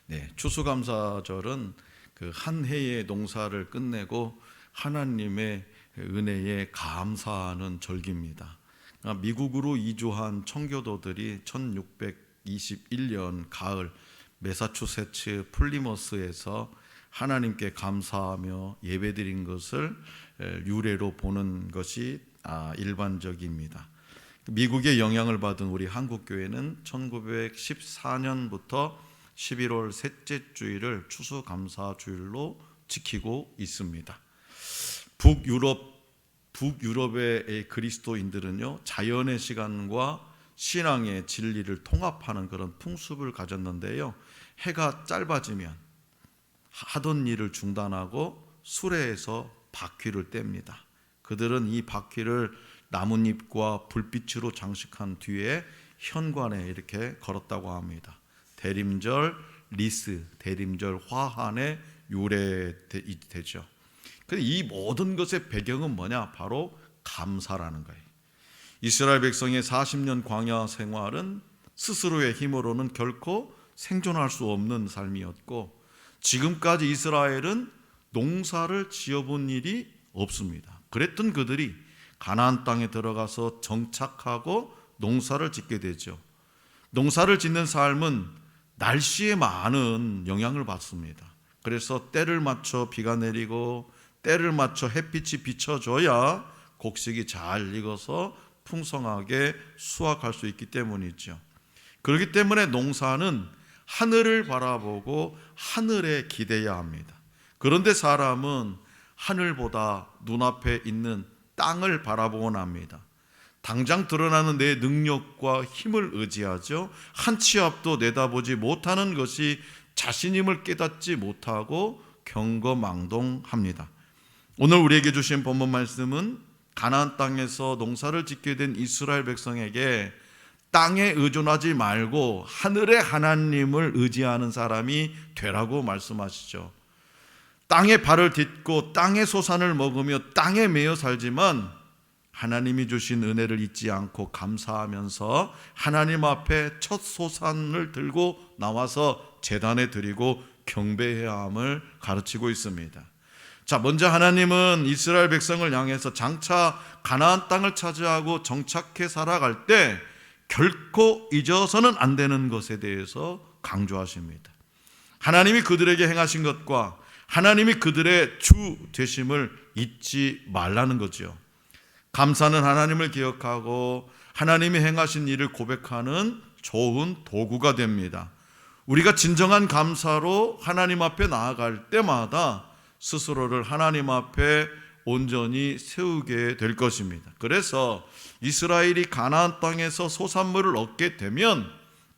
네, 추수감사절은 그 한 해의 농사를 끝내고 하나님의 은혜에 감사하는 절기입니다. 미국으로 이주한 청교도들이 1621년 가을 매사추세츠 플리머스에서 하나님께 감사하며 예배드린 것을 유래로 보는 것이 일반적입니다. 미국의 영향을 받은 우리 한국교회는 1914년부터 11월 셋째 주일을 추수감사주일로 지키고 있습니다. 북유럽의 그리스도인들은요, 자연의 시간과 신앙의 진리를 통합하는 그런 풍습을 가졌는데요, 해가 짧아지면 하던 일을 중단하고 수레에서 바퀴를 뗍니다. 그들은 이 바퀴를 나뭇잎과 불빛으로 장식한 뒤에 현관에 이렇게 걸었다고 합니다. 대림절 리스, 대림절 화환의 유래되죠. 이 모든 것의 배경은 뭐냐? 바로 감사라는 거예요. 이스라엘 백성의 40년 광야 생활은 스스로의 힘으로는 결코 생존할 수 없는 삶이었고, 지금까지 이스라엘은 농사를 지어본 일이 없습니다. 그랬던 그들이 가나안 땅에 들어가서 정착하고 농사를 짓게 되죠. 농사를 짓는 삶은 날씨에 많은 영향을 받습니다. 그래서 때를 맞춰 비가 내리고 때를 맞춰 햇빛이 비춰줘야 곡식이 잘 익어서 풍성하게 수확할 수 있기 때문이죠. 그렇기 때문에 농사는 하늘을 바라보고 하늘에 기대야 합니다. 그런데 사람은 하늘보다 눈앞에 있는 땅을 바라보곤 합니다. 당장 드러나는 내 능력과 힘을 의지하죠. 한 치 앞도 내다보지 못하는 것이 자신임을 깨닫지 못하고 경거망동합니다. 오늘 우리에게 주신 본문 말씀은 가나안 땅에서 농사를 짓게 된 이스라엘 백성에게 땅에 의존하지 말고 하늘의 하나님을 의지하는 사람이 되라고 말씀하시죠. 땅에 발을 딛고 땅의 소산을 먹으며 땅에 매여 살지만 하나님이 주신 은혜를 잊지 않고 감사하면서 하나님 앞에 첫 소산을 들고 나와서 제단에 드리고 경배해야 함을 가르치고 있습니다. 자, 먼저 하나님은 이스라엘 백성을 향해서 장차 가나안 땅을 차지하고 정착해 살아갈 때 결코 잊어서는 안 되는 것에 대해서 강조하십니다. 하나님이 그들에게 행하신 것과 하나님이 그들의 주 되심을 잊지 말라는 거죠. 감사는 하나님을 기억하고 하나님이 행하신 일을 고백하는 좋은 도구가 됩니다. 우리가 진정한 감사로 하나님 앞에 나아갈 때마다 스스로를 하나님 앞에 온전히 세우게 될 것입니다. 그래서 이스라엘이 가나안 땅에서 소산물을 얻게 되면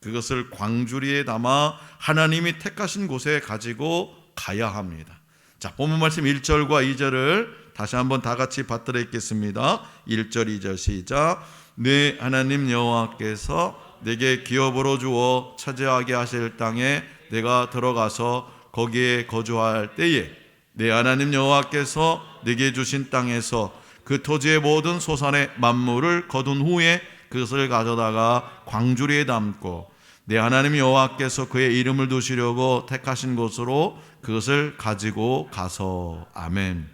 그것을 광주리에 담아 하나님이 택하신 곳에 가지고 가야 합니다. 자, 본문 말씀 1절과 2절을 다시 한번 다 같이 받들어 읽겠습니다. 1절 2절 시작. 네 하나님 여호와께서 내게 기업으로 주어 차지하게 하실 땅에 내가 들어가서 거기에 거주할 때에 네 하나님 여호와께서 내게 주신 땅에서 그 토지의 모든 소산의 만물을 거둔 후에 그것을 가져다가 광주리에 담고 네 하나님 여호와께서 그의 이름을 두시려고 택하신 곳으로 그것을 가지고 가서. 아멘.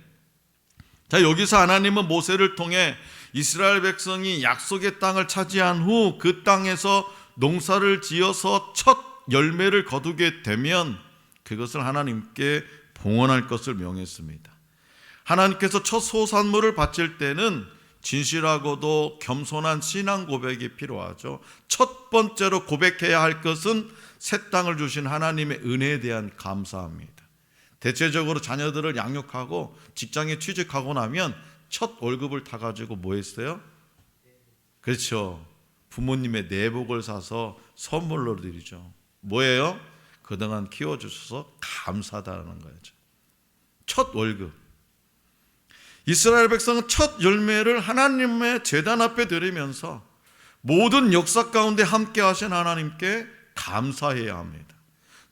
자, 여기서 하나님은 모세를 통해 이스라엘 백성이 약속의 땅을 차지한 후 그 땅에서 농사를 지어서 첫 열매를 거두게 되면 그것을 하나님께 봉헌할 것을 명했습니다. 하나님께서 첫 소산물을 바칠 때는 진실하고도 겸손한 신앙 고백이 필요하죠. 첫 번째로 고백해야 할 것은 새 땅을 주신 하나님의 은혜에 대한 감사합니다. 대체적으로 자녀들을 양육하고 직장에 취직하고 나면 첫 월급을 타가지고 뭐 했어요? 그렇죠. 부모님의 내복을 사서 선물로 드리죠. 뭐예요? 그동안 키워주셔서 감사하다는 거죠. 첫 월급. 이스라엘 백성은 첫 열매를 하나님의 제단 앞에 드리면서 모든 역사 가운데 함께 하신 하나님께 감사해야 합니다.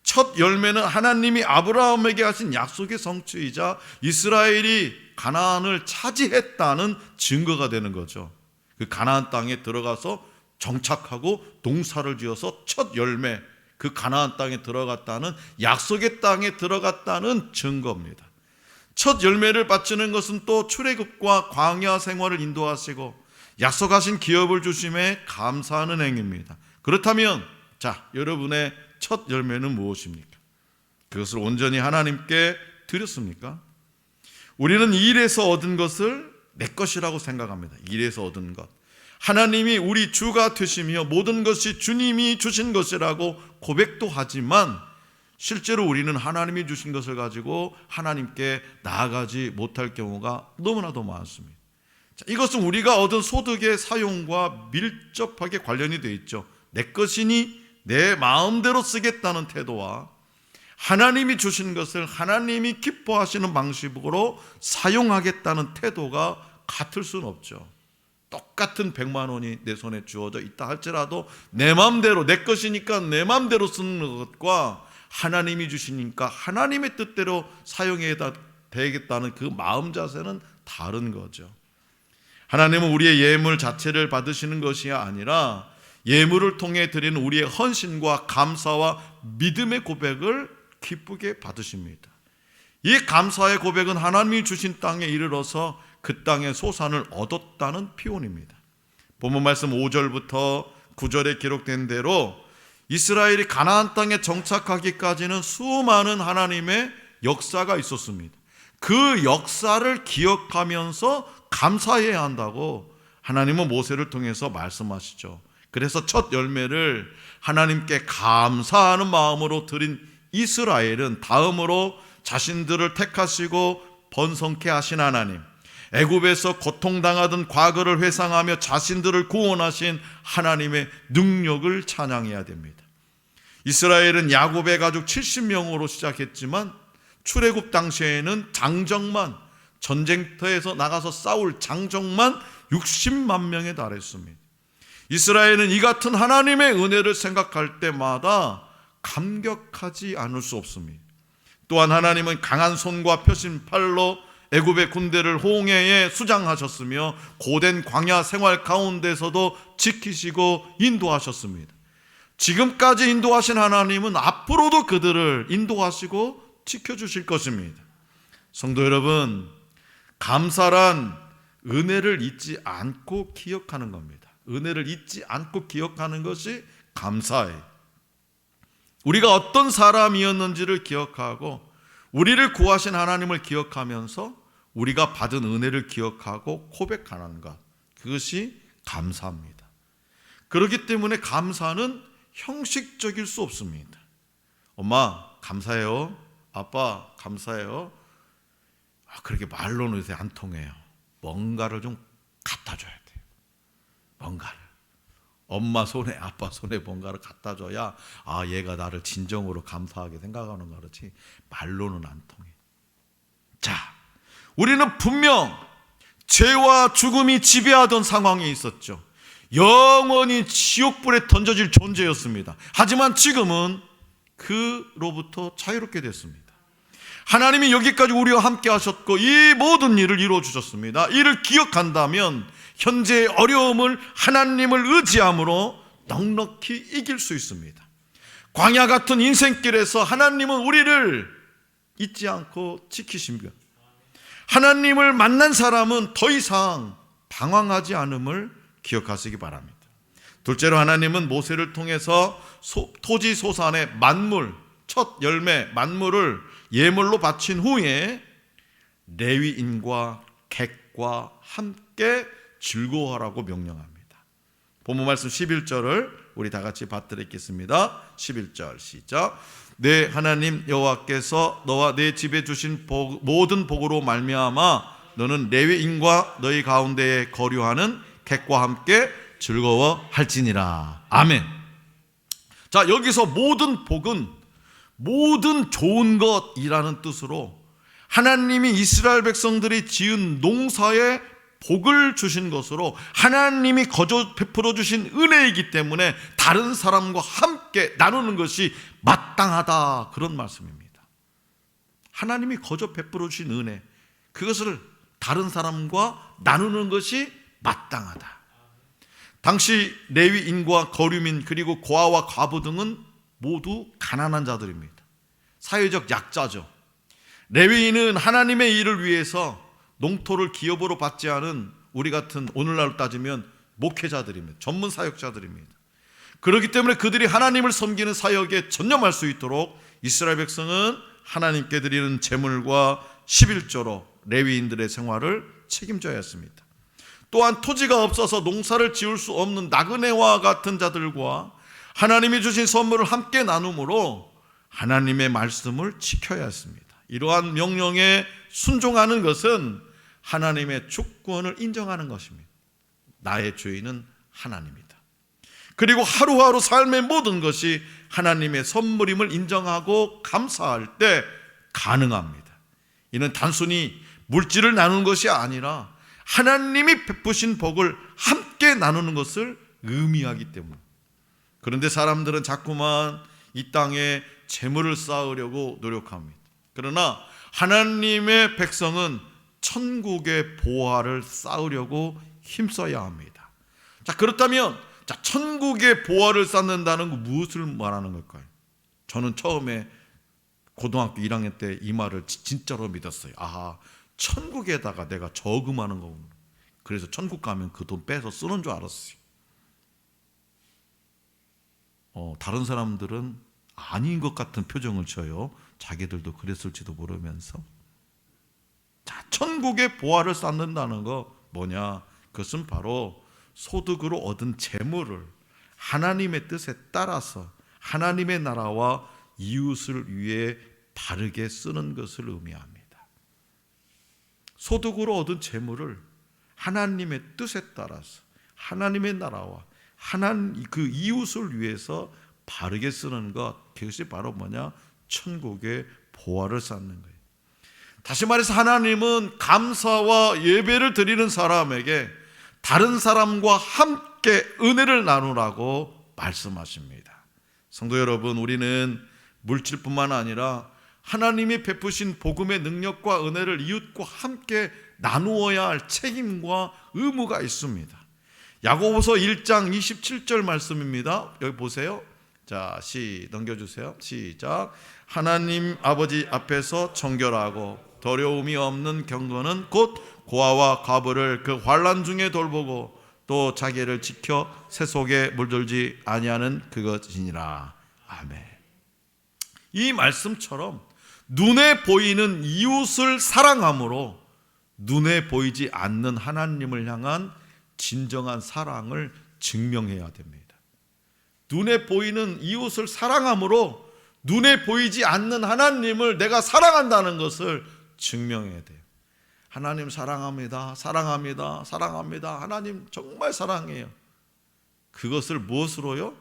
첫 열매는 하나님이 아브라함에게 하신 약속의 성취이자 이스라엘이 가나안을 차지했다는 증거가 되는 거죠. 그 가나안 땅에 들어가서 정착하고 농사를 지어서 첫 열매, 그 가나안 땅에 들어갔다는, 약속의 땅에 들어갔다는 증거입니다. 첫 열매를 바치는 것은 또 출애굽과 광야 생활을 인도하시고 약속하신 기업을 주심에 감사하는 행위입니다. 그렇다면 자, 여러분의 첫 열매는 무엇입니까? 그것을 온전히 하나님께 드렸습니까? 우리는 일에서 얻은 것을 내 것이라고 생각합니다. 일에서 얻은 것, 하나님이 우리 주가 되시며 모든 것이 주님이 주신 것이라고 고백도 하지만 실제로 우리는 하나님이 주신 것을 가지고 하나님께 나아가지 못할 경우가 너무나도 많습니다. 자, 이것은 우리가 얻은 소득의 사용과 밀접하게 관련이 되어 있죠. 내 것이니 내 마음대로 쓰겠다는 태도와 하나님이 주신 것을 하나님이 기뻐하시는 방식으로 사용하겠다는 태도가 같을 수는 없죠. 똑같은 100만 원이 내 손에 주어져 있다 할지라도 내 마음대로, 내 것이니까 내 마음대로 쓰는 것과 하나님이 주시니까 하나님의 뜻대로 사용해야 되겠다는 그 마음 자세는 다른 거죠. 하나님은 우리의 예물 자체를 받으시는 것이 아니라 예물을 통해 드리는 우리의 헌신과 감사와 믿음의 고백을 기쁘게 받으십니다. 이 감사의 고백은 하나님이 주신 땅에 이르러서 그 땅의 소산을 얻었다는 표현입니다. 본문 말씀 5절부터 9절에 기록된 대로 이스라엘이 가나안 땅에 정착하기까지는 수많은 하나님의 역사가 있었습니다. 그 역사를 기억하면서 감사해야 한다고 하나님은 모세를 통해서 말씀하시죠. 그래서 첫 열매를 하나님께 감사하는 마음으로 드린 이스라엘은 다음으로 자신들을 택하시고 번성케 하신 하나님, 애굽에서 고통당하던 과거를 회상하며 자신들을 구원하신 하나님의 능력을 찬양해야 됩니다. 이스라엘은 야곱의 가족 70명으로 시작했지만 출애굽 당시에는 장정만, 전쟁터에서 나가서 싸울 장정만 60만 명에 달했습니다. 이스라엘은 이 같은 하나님의 은혜를 생각할 때마다 감격하지 않을 수 없습니다. 또한 하나님은 강한 손과 펴신 팔로 애굽의 군대를 홍해에 수장하셨으며 고된 광야 생활 가운데서도 지키시고 인도하셨습니다. 지금까지 인도하신 하나님은 앞으로도 그들을 인도하시고 지켜주실 것입니다. 성도 여러분, 감사란 은혜를 잊지 않고 기억하는 겁니다. 은혜를 잊지 않고 기억하는 것이 감사예요. 우리가 어떤 사람이었는지를 기억하고 우리를 구하신 하나님을 기억하면서 우리가 받은 은혜를 기억하고 고백하는 것, 그것이 감사입니다. 그렇기 때문에 감사는 형식적일 수 없습니다. 엄마 감사해요. 아빠 감사해요. 그렇게 말로는 요새 안 통해요. 뭔가를 좀 갖다 줘야 돼요. 뭔가를. 엄마 손에 아빠 손에 뭔가를 갖다 줘야 얘가 나를 진정으로 감사하게 생각하는 거지 말로는 안 통해. 자, 우리는 분명 죄와 죽음이 지배하던 상황에 있었죠. 영원히 지옥불에 던져질 존재였습니다. 하지만 지금은 그로부터 자유롭게 됐습니다. 하나님이 여기까지 우리와 함께 하셨고 이 모든 일을 이루어 주셨습니다. 이를 기억한다면 현재의 어려움을 하나님을 의지함으로 넉넉히 이길 수 있습니다. 광야 같은 인생길에서 하나님은 우리를 잊지 않고 지키십니다. 하나님을 만난 사람은 더 이상 방황하지 않음을 기억하시기 바랍니다. 둘째로 하나님은 모세를 통해서 토지 소산의 만물, 첫 열매 만물을 예물로 바친 후에 레위인과 객과 함께 즐거워하라고 명령합니다. 본문 말씀 11절을 우리 다 같이 받들겠습니다. 11절 시작. 내 하나님 여호와께서 너와 내 집에 주신 모든 복으로 말미암아 너는 레위인과 너희 가운데에 거류하는 객과 함께 즐거워할지니라. 아멘. 자, 여기서 모든 복은 모든 좋은 것이라는 뜻으로 하나님이 이스라엘 백성들이 지은 농사에 복을 주신 것으로 하나님이 거저 베풀어 주신 은혜이기 때문에 다른 사람과 함께 나누는 것이 마땅하다, 그런 말씀입니다. 하나님이 거저 베풀어 주신 은혜, 그것을 다른 사람과 나누는 것이 마땅하다. 당시 레위인과 거류민 그리고 고아와 과부 등은 모두 가난한 자들입니다. 사회적 약자죠. 레위인은 하나님의 일을 위해서 농토를 기업으로 받지 않은 우리 같은 오늘날로 따지면 목회자들입니다. 전문 사역자들입니다. 그렇기 때문에 그들이 하나님을 섬기는 사역에 전념할 수 있도록 이스라엘 백성은 하나님께 드리는 제물과 11조로 레위인들의 생활을 책임져야 했습니다. 또한 토지가 없어서 농사를 지을 수 없는 나그네와 같은 자들과 하나님이 주신 선물을 함께 나눔으로 하나님의 말씀을 지켜야 했습니다. 이러한 명령에 순종하는 것은 하나님의 주권을 인정하는 것입니다. 나의 주인은 하나님이다. 그리고 하루하루 삶의 모든 것이 하나님의 선물임을 인정하고 감사할 때 가능합니다. 이는 단순히 물질을 나누는 것이 아니라 하나님이 베푸신 복을 함께 나누는 것을 의미하기 때문에. 그런데 사람들은 자꾸만 이 땅에 재물을 쌓으려고 노력합니다. 그러나 하나님의 백성은 천국의 보화를 쌓으려고 힘써야 합니다. 자, 그렇다면 천국의 보화를 쌓는다는 건 무엇을 말하는 걸까요? 저는 처음에 고등학교 1학년 때 이 말을 진짜로 믿었어요. 아, 천국에다가 내가 저금하는 거구나. 그래서 천국 가면 그 돈 빼서 쓰는 줄 알았어요. 다른 사람들은 아닌 것 같은 표정을 쳐요. 자기들도 그랬을지도 모르면서. 자, 천국의 보화를 쌓는다는 거 뭐냐? 그것은 바로 소득으로 얻은 재물을 하나님의 뜻에 따라서 하나님의 나라와 이웃을 위해 바르게 쓰는 것을 의미합니다. 소득으로 얻은 재물을 하나님의 뜻에 따라서 하나님의 나라와 그 이웃을 위해서 바르게 쓰는 것, 그것이 바로 뭐냐? 천국의 보화를 쌓는 거예요. 다시 말해서 하나님은 감사와 예배를 드리는 사람에게 다른 사람과 함께 은혜를 나누라고 말씀하십니다. 성도 여러분, 우리는 물질뿐만 아니라 하나님이 베푸신 복음의 능력과 은혜를 이웃과 함께 나누어야 할 책임과 의무가 있습니다. 야고보서 1장 27절 말씀입니다. 여기 보세요. 자, 넘겨주세요. 시작. 하나님 아버지 앞에서 정결하고 더러움이 없는 경건은 곧 고아와 과부를 그 환난 중에 돌보고 또 자기를 지켜 새 속에 물들지 아니하는 그것이니라. 아멘. 이 말씀처럼 눈에 보이는 이웃을 사랑함으로 눈에 보이지 않는 하나님을 향한 진정한 사랑을 증명해야 됩니다. 눈에 보이는 이웃을 사랑함으로 눈에 보이지 않는 하나님을 내가 사랑한다는 것을 증명해야 돼요. 하나님 사랑합니다. 사랑합니다. 사랑합니다. 하나님 정말 사랑해요. 그것을 무엇으로요?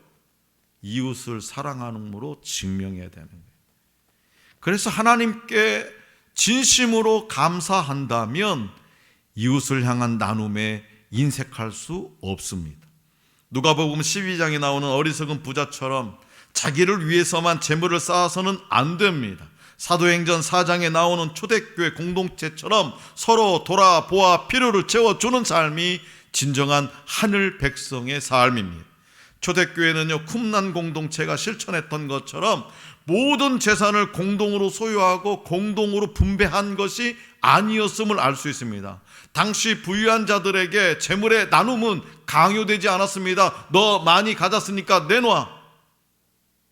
이웃을 사랑함으로 증명해야 되는 거예요. 그래서 하나님께 진심으로 감사한다면 이웃을 향한 나눔에 인색할 수 없습니다. 누가복음 12장에 나오는 어리석은 부자처럼 자기를 위해서만 재물을 쌓아서는 안 됩니다. 사도행전 4장에 나오는 초대교회 공동체처럼 서로 돌아보아 필요를 채워주는 삶이 진정한 하늘 백성의 삶입니다. 초대교회는요, 쿰난 공동체가 실천했던 것처럼 모든 재산을 공동으로 소유하고 공동으로 분배한 것이 아니었음을 알 수 있습니다. 당시 부유한 자들에게 재물의 나눔은 강요되지 않았습니다. 너 많이 가졌으니까 내놔,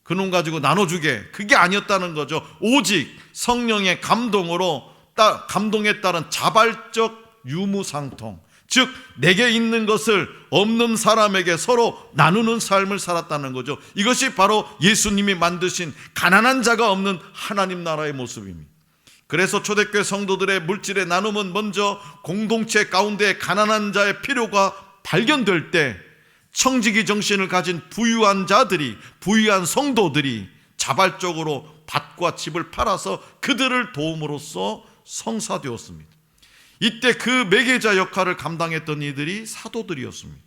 그놈 가지고 나눠주게, 그게 아니었다는 거죠. 오직 성령의 감동에 따른 자발적 유무상통, 즉 내게 있는 것을 없는 사람에게 서로 나누는 삶을 살았다는 거죠. 이것이 바로 예수님이 만드신 가난한 자가 없는 하나님 나라의 모습입니다. 그래서 초대교회 성도들의 물질의 나눔은 먼저 공동체 가운데 가난한 자의 필요가 발견될 때 청지기 정신을 가진 부유한 자들이, 부유한 성도들이 자발적으로 밭과 집을 팔아서 그들을 도움으로써 성사되었습니다. 이때 그 매개자 역할을 감당했던 이들이 사도들이었습니다.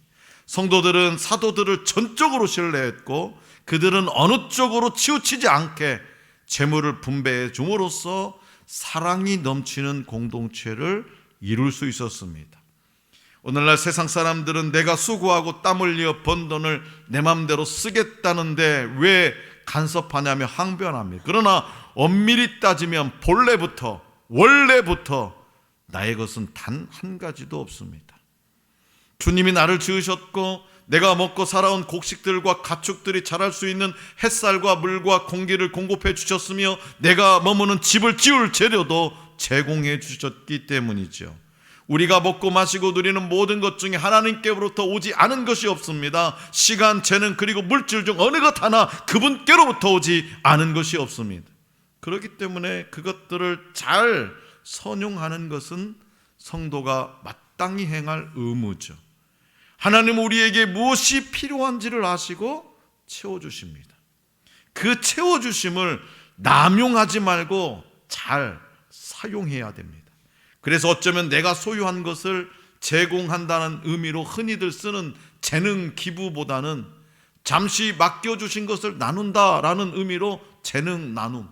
성도들은 사도들을 전적으로 신뢰했고 그들은 어느 쪽으로 치우치지 않게 재물을 분배해 줌으로써 사랑이 넘치는 공동체를 이룰 수 있었습니다. 오늘날 세상 사람들은 내가 수고하고 땀 흘려 번 돈을 내 맘대로 쓰겠다는데 왜 간섭하냐며 항변합니다. 그러나 엄밀히 따지면 원래부터 나의 것은 단 한 가지도 없습니다. 주님이 나를 지으셨고 내가 먹고 살아온 곡식들과 가축들이 자랄 수 있는 햇살과 물과 공기를 공급해 주셨으며 내가 머무는 집을 지을 재료도 제공해 주셨기 때문이죠. 우리가 먹고 마시고 누리는 모든 것 중에 하나님께로부터 오지 않은 것이 없습니다. 시간, 재능, 그리고 물질 중 어느 것 하나 그분께로부터 오지 않은 것이 없습니다. 그렇기 때문에 그것들을 잘 선용하는 것은 성도가 마땅히 행할 의무죠. 하나님은 우리에게 무엇이 필요한지를 아시고 채워주십니다. 그 채워주심을 남용하지 말고 잘 사용해야 됩니다. 그래서 어쩌면 내가 소유한 것을 제공한다는 의미로 흔히들 쓰는 재능 기부보다는 잠시 맡겨주신 것을 나눈다라는 의미로 재능 나눔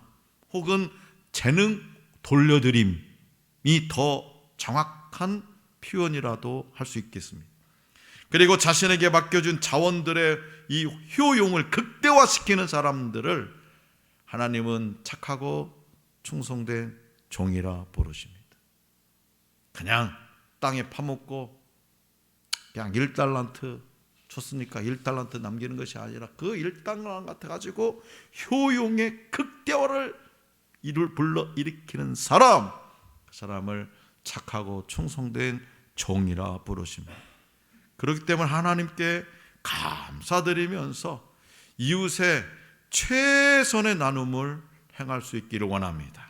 혹은 재능 돌려드림이 더 정확한 표현이라도 할 수 있겠습니다. 그리고 자신에게 맡겨준 자원들의 이 효용을 극대화시키는 사람들을 하나님은 착하고 충성된 종이라 부르십니다. 그냥 땅에 파묻고 그냥 1달란트 줬으니까 1달란트 남기는 것이 아니라 그 1달란트 가지고 효용의 극대화를 불러일으키는 사람, 그 사람을 착하고 충성된 종이라 부르십니다. 그렇기 때문에 하나님께 감사드리면서 이웃의 최선의 나눔을 행할 수 있기를 원합니다.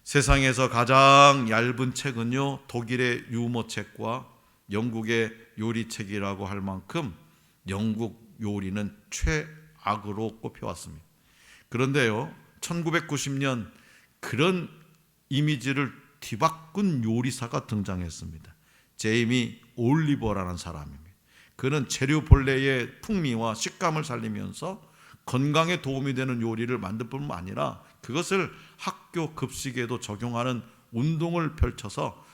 세상에서 가장 얇은 책은요, 독일의 유머책과 영국의 요리책이라고 할 만큼 영국 요리는 최악으로 꼽혀왔습니다. 그런데요, 1990년 그런 이미지를 뒤바꾼 요리사가 등장했습니다. 제이미 올리버라는 사람입니다. 그는 재료 본래의 풍미와 식감을 살리면서 건강에 도움이 되는 요리를 만들 뿐만 아니라 그것을 학교 급식에도 적용하는 운동을 펼쳐서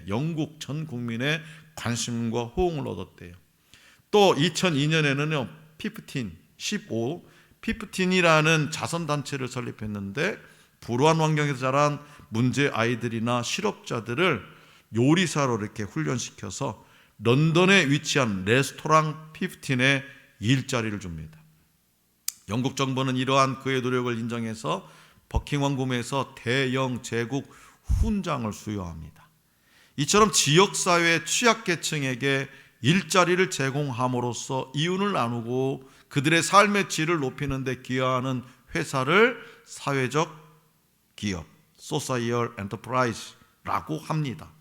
영국 전 국민의 관심과 호응을 얻었대요. 또 2002년에는요, 15이라는 자선단체를 설립했는데 불우한 환경에서 자란 문제 아이들이나 실업자들을 요리사로 이렇게 훈련시켜서 런던에 위치한 레스토랑 15에 일자리를 줍니다. 영국 정부는 이러한 그의 노력을 인정해서 버킹엄 궁에서 대영 제국 훈장을 수여합니다. 이처럼 지역사회 취약계층에게 일자리를 제공함으로써 이윤을 나누고 그들의 삶의 질을 높이는 데 기여하는 회사를 사회적 기업, 소사이얼 엔터프라이즈라고 합니다.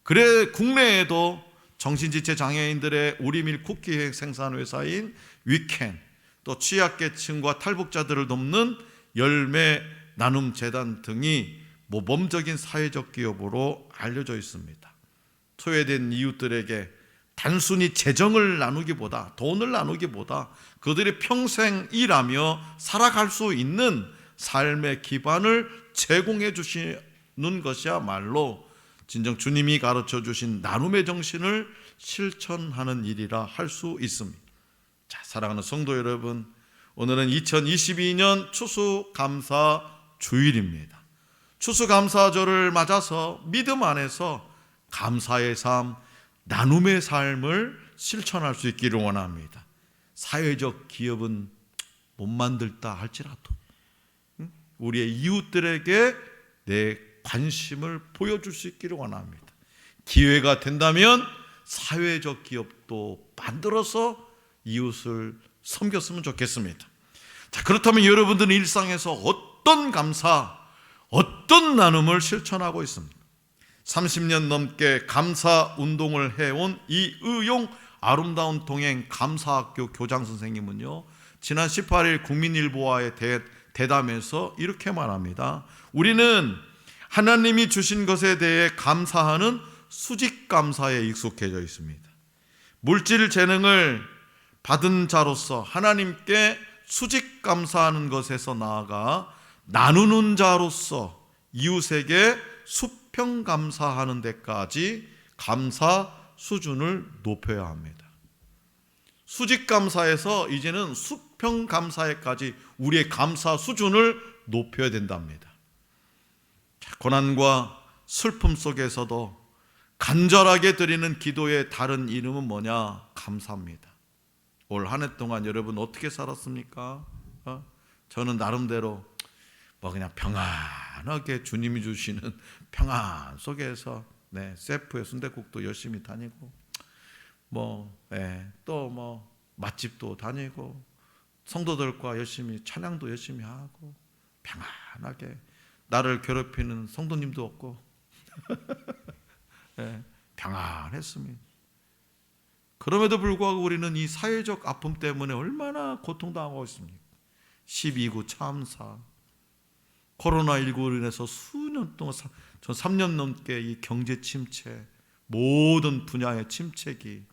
그래 국내에도 정신지체 장애인들의 우리밀 쿠키 생산 회사인 위켄, 또 취약계층과 탈북자들을 돕는 열매 나눔 재단 등이 모범적인 사회적 기업으로 알려져 있습니다. 소외된 이웃들에게 단순히 재정을 나누기보다, 돈을 나누기보다 그들이 평생 일하며 살아갈 수 있는 삶의 기반을 제공해 주시는 것이야말로 진정 주님이 가르쳐 주신 나눔의 정신을 실천하는 일이라 할 수 있습니다. 자, 사랑하는 성도 여러분, 오늘은 2022년 추수감사 주일입니다. 추수감사절을 맞아서 믿음 안에서 감사의 삶, 나눔의 삶을 실천할 수 있기를 원합니다. 사회적 기업은 못 만들다 할지라도 우리의 이웃들에게 내 관심을 보여줄 수 있기를 원합니다. 기회가 된다면 사회적 기업도 만들어서 이웃을 섬겼으면 좋겠습니다. 자, 그렇다면 여러분들은 일상에서 어떤 감사, 어떤 나눔을 실천하고 있습니까? 30년 넘게 감사 운동을 해온 이의용 아름다운 동행 감사학교 교장 선생님은요, 지난 18일 국민일보와의 대담에서 이렇게 말합니다. 우리는 하나님이 주신 것에 대해 감사하는 수직감사에 익숙해져 있습니다. 물질 재능을 받은 자로서 하나님께 수직감사하는 것에서 나아가 나누는 자로서 이웃에게 수평감사하는 데까지 감사 수준을 높여야 합니다. 수직감사에서 이제는 수평감사에까지 우리의 감사 수준을 높여야 된답니다. 고난과 슬픔 속에서도 간절하게 드리는 기도의 다른 이름은 뭐냐? 감사입니다. 올 한 해 동안 여러분 어떻게 살았습니까? 저는 나름대로 그냥 평안하게 주님이 주시는 평안 속에서 세프의 순댓국도 열심히 다니고 또 맛집도 다니고 성도들과 열심히 찬양도 열심히 하고 평안하게 나를 괴롭히는 성도님도 없고 평안했습니다. 그럼에도 불구하고 우리는 이 사회적 아픔 때문에 얼마나 고통당하고 있습니까? 12구 참사, 코로나19로 인해서 수년 동안, 전 3년 넘게 이 경제 침체, 모든 분야의 침체기,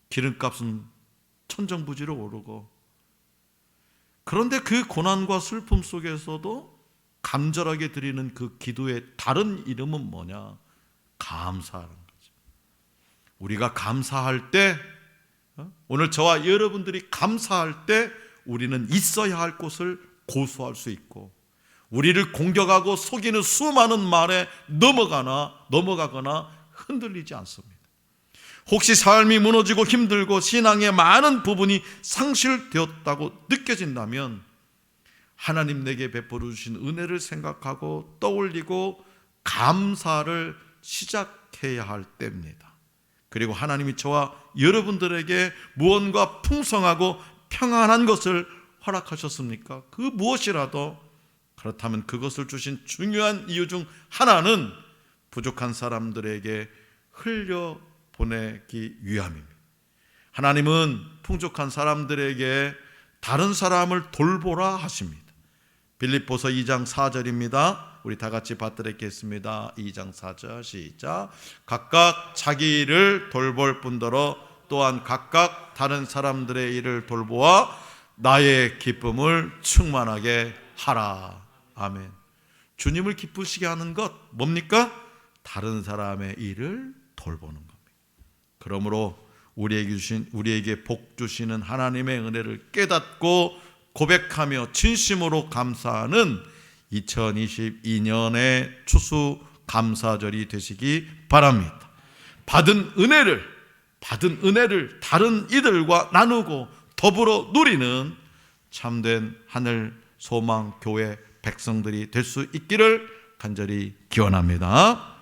기름값은 천정부지로 오르고, 그런데 그 고난과 슬픔 속에서도 간절하게 드리는 그 기도의 다른 이름은 뭐냐? 감사하는 거죠. 우리가 감사할 때, 오늘 저와 여러분들이 감사할 때 우리는 있어야 할 곳을 고수할 수 있고, 우리를 공격하고 속이는 수많은 말에 넘어가거나 흔들리지 않습니다. 혹시 삶이 무너지고 힘들고 신앙의 많은 부분이 상실되었다고 느껴진다면 하나님 내게 베풀어 주신 은혜를 생각하고 떠올리고 감사를 시작해야 할 때입니다. 그리고 하나님이 저와 여러분들에게 무언가 풍성하고 평안한 것을 허락하셨습니까? 그 무엇이라도 그렇다면 그것을 주신 중요한 이유 중 하나는 부족한 사람들에게 흘려보내기 위함입니다. 하나님은 풍족한 사람들에게 다른 사람을 돌보라 하십니다. 빌립보서 2장 4절입니다. 우리 다 같이 받들겠습니다. 2장 4절 시작. 각각 자기 일을 돌볼 뿐더러 또한 각각 다른 사람들의 일을 돌보아 나의 기쁨을 충만하게 하라. 아멘. 주님을 기쁘시게 하는 것 뭡니까? 다른 사람의 일을 돌보는 겁니다. 그러므로 우리에게 복 주시는 하나님의 은혜를 깨닫고 고백하며 진심으로 감사하는 2022년의 추수 감사절이 되시기 바랍니다. 받은 은혜를 다른 이들과 나누고 더불어 누리는 참된 하늘 소망 교회 백성들이 될 수 있기를 간절히 기원합니다.